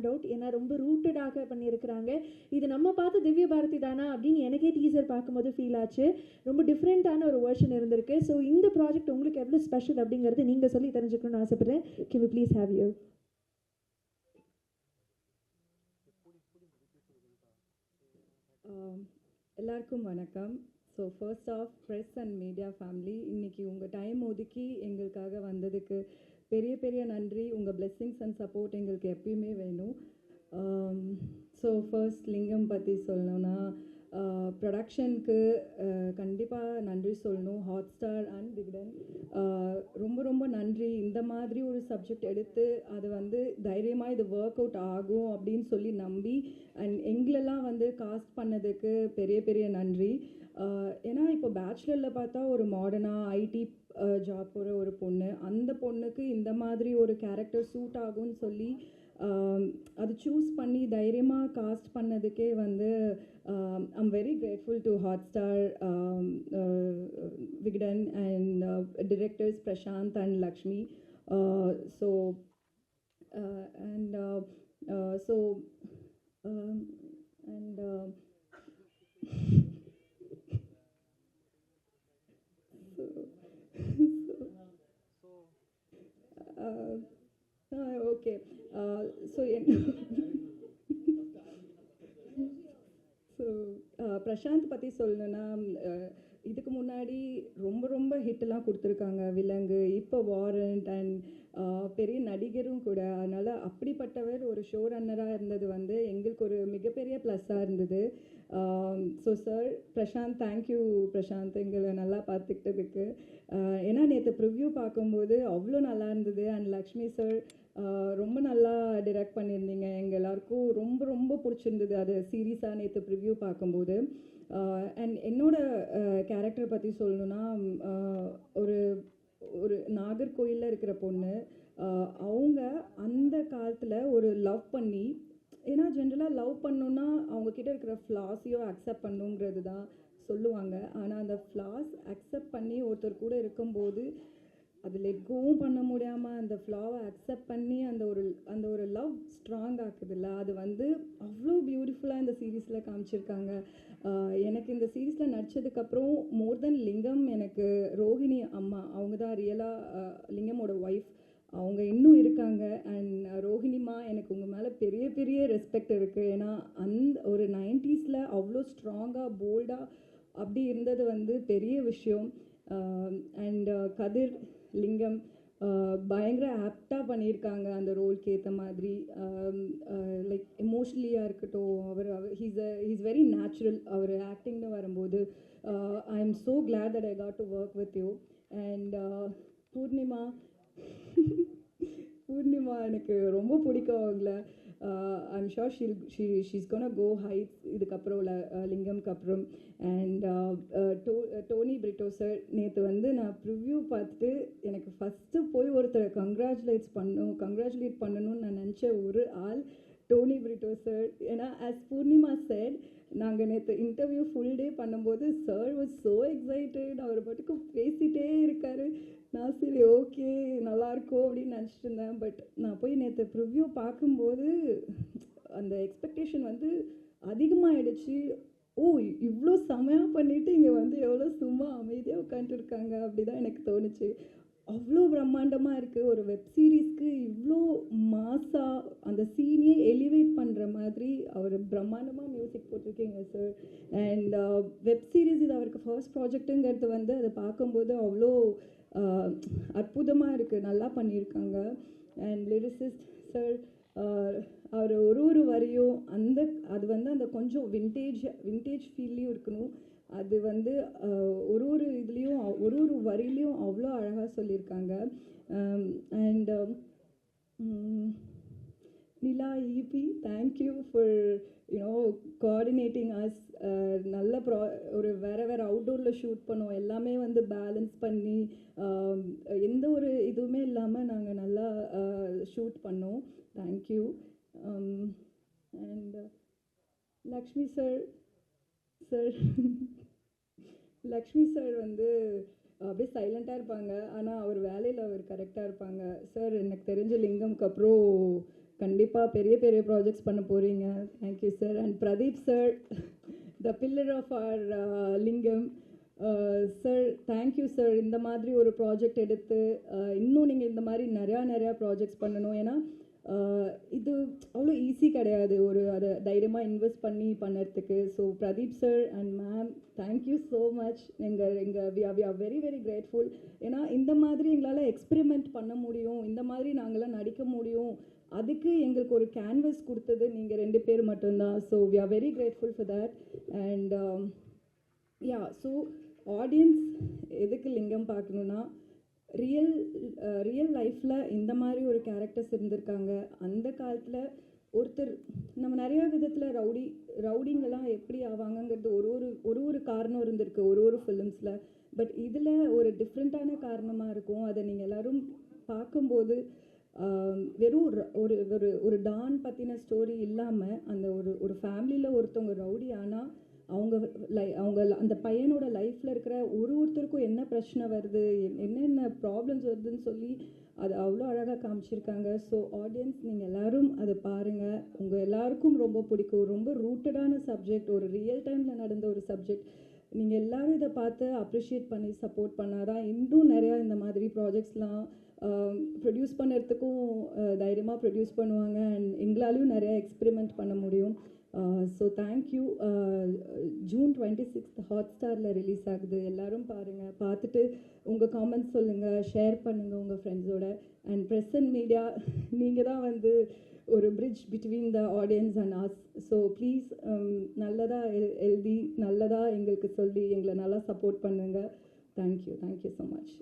Out. ஏன்னா ரொம்ப ரூட்டடாக பண்ணியிருக்கிறாங்க. இது நம்ம பார்த்து திவ்ய பாரதி தானா அப்படின்னு எனக்கே டீசர் பார்க்கும்போது ஃபீல் ஆச்சு. ரொம்ப டிஃப்ரெண்ட்டான ஒரு வெர்ஷன் இருந்திருக்கு. ஸோ இந்த ப்ராஜெக்ட் உங்களுக்கு எவ்வளோ ஸ்பெஷல் அப்படிங்கிறது நீங்கள் சொல்லி தெரிஞ்சுக்கணும்னு ஆசைப்பட்றேன். Can we please have you? எல்லாருக்கும் வணக்கம். So first of press and media family, இன்றைக்கி உங்கள் டைம் ஒதுக்கி எங்களுக்காக வந்ததுக்கு பெரிய பெரிய நன்றி. உங்கள் பிளெஸ்ஸிங்ஸ் அண்ட் சப்போர்ட் எங்களுக்கு எப்பயுமே வேணும். ஸோ ஃபர்ஸ்ட் லிங்கம் பற்றி சொல்லணும்னா, ப்ரொடக்ஷனுக்கு கண்டிப்பாக நன்றி சொல்லணும். ஹாட் ஸ்டார் அண்ட் விகடன் ரொம்ப ரொம்ப நன்றி. இந்த மாதிரி ஒரு சப்ஜெக்ட் எடுத்து அது வந்து தைரியமாக இது ஒர்க் அவுட் ஆகும் அப்படின்னு சொல்லி நம்பி அண்ட் எங்களெல்லாம் வந்து காஸ்ட் பண்ணதுக்கு பெரிய பெரிய நன்றி. ஏன்னா இப்போ பேச்சுலரில் பார்த்தா ஒரு மாடர்னாக ஐடி ஜாப் போகிற ஒரு பொண்ணு, அந்த பொண்ணுக்கு இந்த மாதிரி ஒரு கேரக்டர் சூட் ஆகும்னு சொல்லி அது சூஸ் பண்ணி தைரியமாக காஸ்ட் பண்ணதுக்கே வந்து I'm very grateful to Hotstar, Vikatan and directors Prashanth and Lakshmi. So okay. So Prashanth பற்றி சொல்லணுன்னா, இதுக்கு முன்னாடி ரொம்ப ரொம்ப ஹிட்டெல்லாம் கொடுத்துருக்காங்க. விலங்கு, இப்போ வாரண்ட் அண்ட் பெரிய நடிகரும் கூட. அதனால் அப்படிப்பட்டவர் ஒரு ஷோ ரன்னராக இருந்தது வந்து எங்களுக்கு ஒரு மிகப்பெரிய ப்ளஸ்ஸாக இருந்தது. So sir Prashanth, thank you Prashanth, எங்களை நல்லா பார்த்துக்கிட்டதுக்கு. ஏன்னா நேற்று ப்ரிவ்யூ பார்க்கும்போது அவ்வளோ நல்லா இருந்தது. அண்ட் லக்ஷ்மி சார் ரொம்ப நல்லா டிரெக்ட் பண்ணியிருந்தீங்க. எங்கள் எல்லாருக்கும் ரொம்ப ரொம்ப பிடிச்சிருந்தது அது சீரியஸாக நேற்று ப்ரிவ்யூ பார்க்கும்போது. அண்ட் என்னோட கேரக்டர் பற்றி சொல்லணுன்னா, ஒரு ஒரு நாகர்கோயிலில் இருக்கிற பொண்ணு. அவங்க அந்த காலத்தில் ஒரு லவ் பண்ணி, ஏன்னா ஜென்ரலாக லவ் பண்ணோன்னா அவங்கக்கிட்ட இருக்கிற ஃப்ளாஸையோ அக்செப்ட் பண்ணுங்கிறது தான் சொல்லுவாங்க. ஆனால் அந்த ஃப்ளாஸ் அக்செப்ட் பண்ணி ஒருத்தர் கூட இருக்கும்போது அது லெட்கவும் பண்ண முடியாமல் அந்த ஃப்ளாவை அக்செப்ட் பண்ணி அந்த ஒரு லவ் ஸ்ட்ராங் ஆக்குதுல்ல, அது வந்து அவ்வளோ பியூட்டிஃபுல்லாக இந்த சீரீஸில் காமிச்சிருக்காங்க. எனக்கு இந்த சீரீஸில் நடித்ததுக்கப்புறம் மோர் தென் லிங்கம், எனக்கு ரோஹிணி அம்மா, அவங்க தான் ரியலாக லிங்கமோட ஒய்ஃப், அவங்க இன்னும் இருக்காங்க. அண்ட் ரோஹிணிமா, எனக்கு உங்கள் மேலே பெரிய பெரிய ரெஸ்பெக்ட் இருக்குது. ஏன்னா அந்த ஒரு 90s அவ்வளோ ஸ்ட்ராங்காக போல்டாக அப்படி இருந்தது வந்து பெரிய விஷயம். அண்ட் கதிர், லிங்கம் பயங்கர ஆப்டாக பண்ணியிருக்காங்க அந்த ரோலுக்கு ஏற்ற மாதிரி. லைக் எமோஷ்னலியாக இருக்கட்டும், ஹீஸ் வெரி நேச்சுரல் அவர் ஆக்டிங்னு வரும்போது. I am so glad that I got to work with you. And Poornima எனக்கு ரொம்ப பிடிக்கும் அவங்கள. I'm sure she's gonna go heights இதுக்கப்புறம் லிங்கம்க்கு அப்புறம். அண்ட் டோனி பிரிட்டோ சார், நேற்று வந்து நான் ப்ரிவ்யூ பார்த்துட்டு எனக்கு ஃபஸ்ட்டு போய் ஒருத்தரை கங்க்ராச்சுலேட் பண்ணணும்னு நான் நினச்ச ஒரு ஆள் டோனி பிரிட்டோ சார். ஏன்னா ஆஸ் பூர்ணிமா சார், நாங்கள் நேற்று இன்டர்வியூ ஃபுல் டே பண்ணும்போது சார் வாஸ் ஸோ எக்ஸைட்டட். அவர் பாட்டுக்கு பேசிகிட்டே இருக்கார். நான் சரி ஓகே நல்லாயிருக்கும் அப்படின்னு நினச்சிட்டு இருந்தேன். பட் நான் போய் நேற்று ப்ரிவ்யூ பார்க்கும்போது அந்த எக்ஸ்பெக்டேஷன் வந்து அதிகமாகிடுச்சு. ஓ, இவ்வளோ செமையாக பண்ணிவிட்டு இங்கே வந்து எவ்வளோ சும்மா அமைதியாக உட்காந்துருக்காங்க அப்படி தான் எனக்கு தோணுச்சு. அவ்வளோ பிரம்மாண்டமாக இருக்குது. ஒரு வெப் சீரீஸ்க்கு இவ்வளோ மாஸாக அந்த சீனையே எலிவேட் பண்ணுற மாதிரி அவர் பிரம்மாண்டமாக மியூசிக் போட்டிருக்கீங்க சார். அண்ட் வெப் சீரிஸ் இது அவருக்கு ஃபர்ஸ்ட் ப்ராஜெக்ட்டுங்கிறது வந்து அதை பார்க்கும்போது அவ்வளோ அற்புதமாக இருக்குது, நல்லா பண்ணியிருக்காங்க. அண்ட் லிரிசிஸ்ட் சார், அவர் ஒரு வரியும் அது வந்து அந்த கொஞ்சம் விண்டேஜ் ஃபீல்லையும் இருக்கணும். அது வந்து ஒரு இதுலேயும் ஒரு வரியிலையும் அவ்வளோ அழகாக சொல்லியிருக்காங்க. அண்ட் நிலா ஈபி, தேங்க்யூ ஃபார் கோஆர்டினேட்டிங் அஸ். நல்ல ஒரு வேறு அவுட்டோரில் ஷூட் பண்ணோம். எல்லாமே வந்து பேலன்ஸ் பண்ணி எந்த ஒரு இதுவுமே இல்லாமல் நாங்கள் நல்லா ஷூட் பண்ணோம். Thank you. And Lakshmi sir Lakshmi sir வந்து அப்படியே சைலண்ட்டாக இருப்பாங்க. ஆனால் அவர் வேலையில் அவர் கரெக்டாக இருப்பாங்க. சார், எனக்கு தெரிஞ்ச லிங்கம்க்கு அப்புறம் கண்டிப்பாக பெரிய பெரிய ப்ராஜெக்ட்ஸ் பண்ண போகிறீங்க. Thank you sir. And Pradeep sir, the pillar of our Lingam sir, thank you sir. இந்த மாதிரி ஒரு ப்ராஜெக்ட் எடுத்து இன்னும் நீங்கள் இந்த மாதிரி நிறையா ப்ராஜெக்ட்ஸ் பண்ணணும். ஏன்னா இது அவ்வளோ ஈஸி கிடையாது, ஒரு அதை தைரியமாக இன்வெஸ்ட் பண்ணி பண்ணுறதுக்கு. So Pradeep sir and ma'am, thank you so much. We are very very grateful. ஏன்னா இந்த மாதிரி எங்களால் எக்ஸ்பெரிமெண்ட் பண்ண முடியும், இந்த மாதிரி நாங்களாம் நடிக்க முடியும், அதுக்கு எங்களுக்கு ஒரு கேன்வஸ் கொடுத்தது நீங்கள் 2 பேர் மட்டும்தான். So we are very grateful for that. And yeah, so audience எதுக்கு லிங்கம் பார்க்கணுன்னா, ரியல் லைஃப்பில் இந்த மாதிரி ஒரு கேரக்டர்ஸ் இருந்திருக்காங்க. அந்த காலத்தில் ஒருத்தர் நம்ம நிறைய விதத்தில் ரவுடிங்கெல்லாம் எப்படி ஆவாங்கங்கிறது ஒரு காரணம் இருந்திருக்கு ஒரு ஃபிலிம்ஸில். பட் இதில் ஒரு டிஃப்ரெண்ட்டான காரணமாக இருக்கும். அதை நீங்கள் எல்லோரும் பார்க்கும்போது வெறும் ஒரு டான் பற்றின ஸ்டோரி இல்லாமல், அந்த ஒரு ஃபேமிலியில் ஒருத்தவங்க ரவுடி ஆனால் அவங்க அந்த பையனோட லைஃப்பில் இருக்கிற ஒருத்தருக்கும் என்ன பிரச்சனை வருது, என்னென்ன ப்ராப்ளம்ஸ் வருதுன்னு சொல்லி அது அவ்வளோ அழகாக காமிச்சிருக்காங்க. ஸோ ஆடியன்ஸ், நீங்கள் எல்லோரும் அதை பாருங்கள். உங்கள் எல்லாருக்கும் ரொம்ப பிடிக்கும். ரொம்ப ரூட்டடான சப்ஜெக்ட், ஒரு ரியல் டைமில் நடந்த ஒரு சப்ஜெக்ட். நீங்கள் எல்லோரும் இதை பார்த்து அப்ரிஷியேட் பண்ணி சப்போர்ட் பண்ணாதான் இன்னும் நிறையா இந்த மாதிரி ப்ராஜெக்ட்ஸ்லாம் ப்ரொடியூஸ் பண்ணுறதுக்கும் தைரியமாக ப்ரொடியூஸ் பண்ணுவாங்க. அண்ட் எங்களாலையும் நிறையா எக்ஸ்பெரிமெண்ட் பண்ண முடியும். So thank you. ஜூன் 26 ஹாட்ஸ்டாரில் ரிலீஸ் ஆகுது. எல்லோரும் பாருங்கள். பார்த்துட்டு உங்கள் காமெண்ட்ஸ் சொல்லுங்கள், ஷேர் பண்ணுங்கள் உங்கள் ஃப்ரெண்ட்ஸோட. அண்ட் ப்ரெஸ் அண்ட் மீடியா, நீங்கள் தான் வந்து ஒரு bridge between the audience and us. So please நல்லதாக எழுதி நல்லதாக எங்களுக்கு சொல்லி எங்களை நல்லா சப்போர்ட் பண்ணுங்கள். Thank you so much.